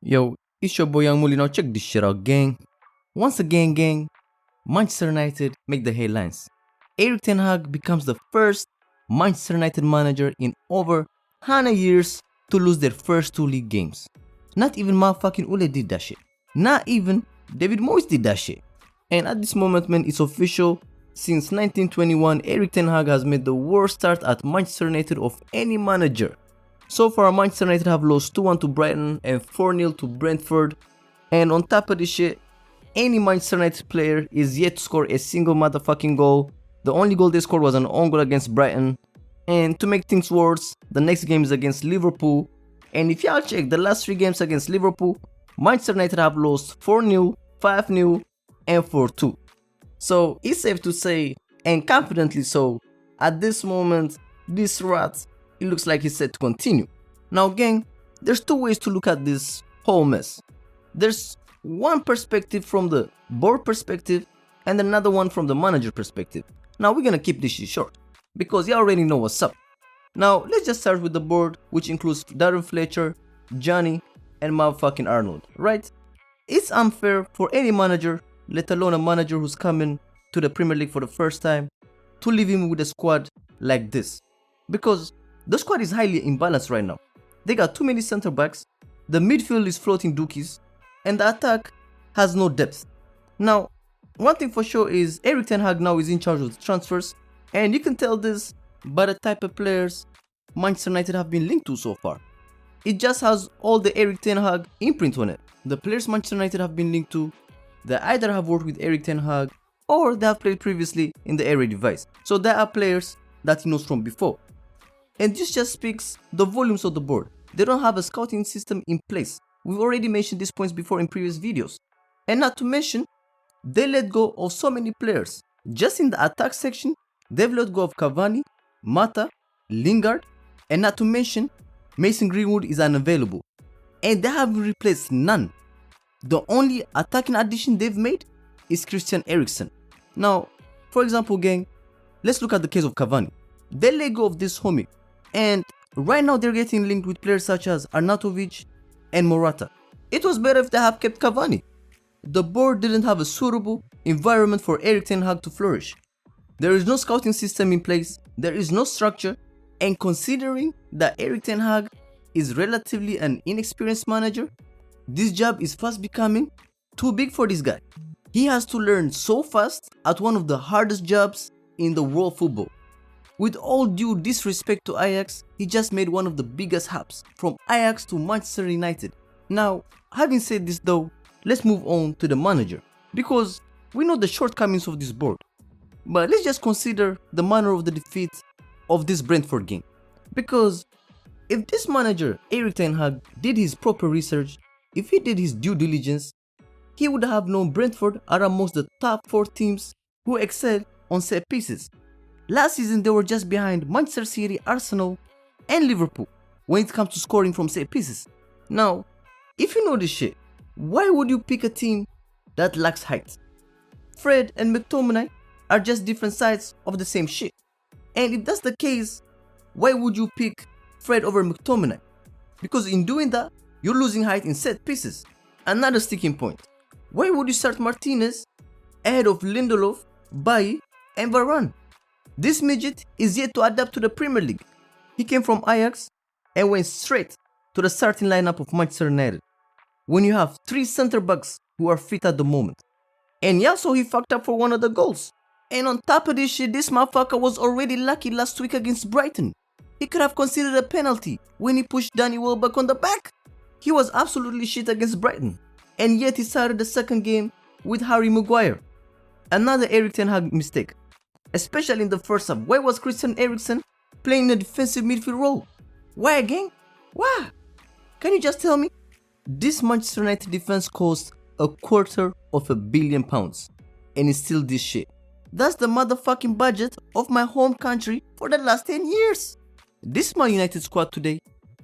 Yo, it's your boy YoungMully. Now check this shit out, gang. Once again, gang, Manchester United make the headlines. Erik Ten Hag becomes the first Manchester United manager in over 100 years to lose their first 2 league games. Not even motherfucking Ule did that shit. Not even David Moyes did that shit. And at this moment, man, it's official. Since 1921, Erik Ten Hag has made the worst start at Manchester United of any manager. So far, Manchester United have lost 2-1 to Brighton and 4-0 to Brentford. And on top of this shit, any Manchester United player is yet to score a single motherfucking goal. The only goal they scored was an own goal against Brighton. And to make things worse, the next game is against Liverpool. And if y'all check the last 3 games against Liverpool, Manchester United have lost 4-0, 5-0, and 4-2. So it's safe to say, and confidently so, at this moment, this rat, it looks like it's set to continue. Now gang, there's 2 ways to look at this whole mess. There's one perspective from the board perspective and another one from the manager perspective. Now we're gonna keep this shit short because you already know what's up. Now let's just start with the board, which includes Darren Fletcher, Johnny, and motherfucking Arnold, right? It's unfair for any manager, let alone a manager who's coming to the Premier League for the first time, to leave him with a squad like this. Because the squad is highly imbalanced right now. They got too many center backs, the midfield is floating dookies, and the attack has no depth. Now, one thing for sure is Erik Ten Hag now is in charge of the transfers, and you can tell this by the type of players Manchester United have been linked to so far. It just has all the Erik Ten Hag imprint on it. The players Manchester United have been linked to, they either have worked with Erik Ten Hag or they have played previously in the Eredivisie. So there are players that he knows from before. And this just speaks the volumes of the board. They don't have a scouting system in place. We've already mentioned these points before in previous videos. And not to mention, they let go of so many players. Just in the attack section, they've let go of Cavani, Mata, Lingard, and not to mention, Mason Greenwood is unavailable. And they haven't replaced none. The only attacking addition they've made is Christian Eriksen. Now, for example, gang, let's look at the case of Cavani. They let go of this homie. And right now they're getting linked with players such as Arnautovic and Morata. It was better if they have kept Cavani. The board didn't have a suitable environment for Erik Ten Hag to flourish. There is no scouting system in place, there is no structure, and considering that Erik Ten Hag is relatively an inexperienced manager, this job is fast becoming too big for this guy. He has to learn so fast at one of the hardest jobs in the world football. With all due disrespect to Ajax, he just made one of the biggest hops from Ajax to Manchester United. Now, having said this though, let's move on to the manager, because we know the shortcomings of this board. But let's just consider the manner of the defeat of this Brentford game. Because if this manager, Erik Ten Hag, did his proper research, if he did his due diligence, he would have known Brentford are amongst the top 4 teams who excel on set pieces. Last season they were just behind Manchester City, Arsenal, and Liverpool when it comes to scoring from set pieces. Now, if you know this shit, why would you pick a team that lacks height? Fred and McTominay are just different sides of the same shit. And if that's the case, why would you pick Fred over McTominay? Because in doing that, you're losing height in set pieces. Another sticking point. Why would you start Martinez ahead of Lindelof, Bailly, and Varane? This midget is yet to adapt to the Premier League. He came from Ajax and went straight to the starting lineup of Manchester United. When you have 3 center backs who are fit at the moment. And yeah, so he fucked up for one of the goals. And on top of this shit, this motherfucker was already lucky last week against Brighton. He could have considered a penalty when he pushed Danny Welbeck on the back. He was absolutely shit against Brighton. And yet he started the second game with Harry Maguire. Another Erik Ten Hag mistake. Especially in the first half. Why was Christian Eriksen playing a defensive midfield role? Why again? Why? Can you just tell me? This Manchester United defense cost £250 million. And it's still this shit. That's the motherfucking budget of my home country for the last 10 years. This Man United squad today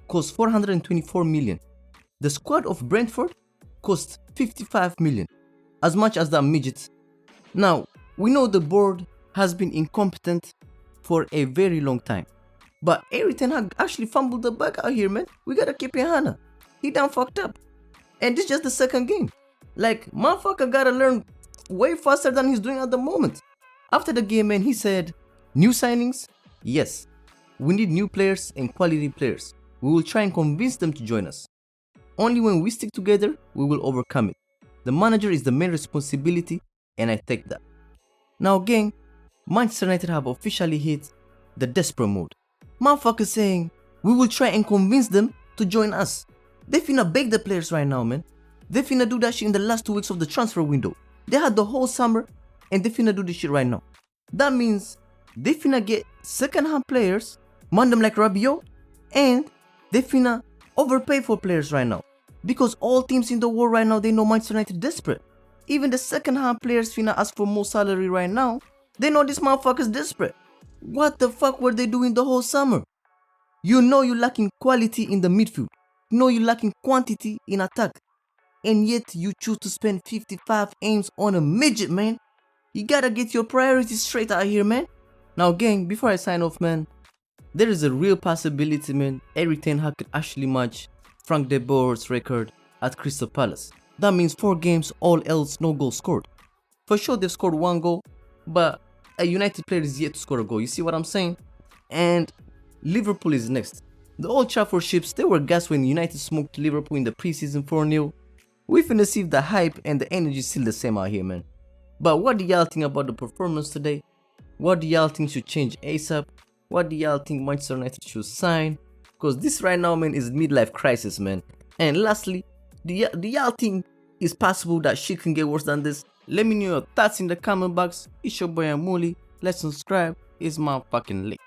cost 424 million. The squad of Brentford cost 55 million. As much as that midget. Now, we know the board has been incompetent for a very long time. But Erik Ten Hag actually fumbled the bag out here, man. We gotta keep it Hannah. He done fucked up. And this is just the second game. Like, motherfucker gotta learn way faster than he's doing at the moment. After the game, man, he said, new signings? Yes. We need new players and quality players. We will try and convince them to join us. Only when we stick together, we will overcome it. The manager is the main responsibility, and I take that. Now, gang, Manchester United have officially hit the desperate mode. Motherfuckers saying, we will try and convince them to join us. They finna beg the players right now, man. They finna do that shit in the last 2 weeks of the transfer window. They had the whole summer, and they finna do this shit right now. That means they finna get second-hand players, man them like Rabiot, and they finna overpay for players right now. Because all teams in the world right now, they know Manchester United desperate. Even the second-hand players finna ask for more salary right now. They know this motherfucker's desperate. What the fuck were they doing the whole summer? You know you're lacking quality in the midfield. You know you're lacking quantity in attack. And yet you choose to spend 55 M's on a midget, man. You gotta get your priorities straight out here, man. Now, gang, before I sign off, man, there is a real possibility, man, Erik ten Hag could actually match Frank de Boer's record at Crystal Palace. That means 4 games, all else, no goals scored. For sure, they've scored 1 goal, but a United player is yet to score a goal. You see what I'm saying? And Liverpool is next. The Old Trafford ships, they were gassed when United smoked Liverpool in the preseason 4-0. We finna see if the hype and the energy is still the same out here, man. But what do y'all think about the performance today? What do y'all think should change ASAP? What do y'all think Manchester United should sign? Because this right now, man, is midlife crisis, man. And lastly, do y'all think it's possible that shit can get worse than this? Let me know your thoughts in the comment box. It's your boy YoungMully. Let's subscribe. It's my fucking late.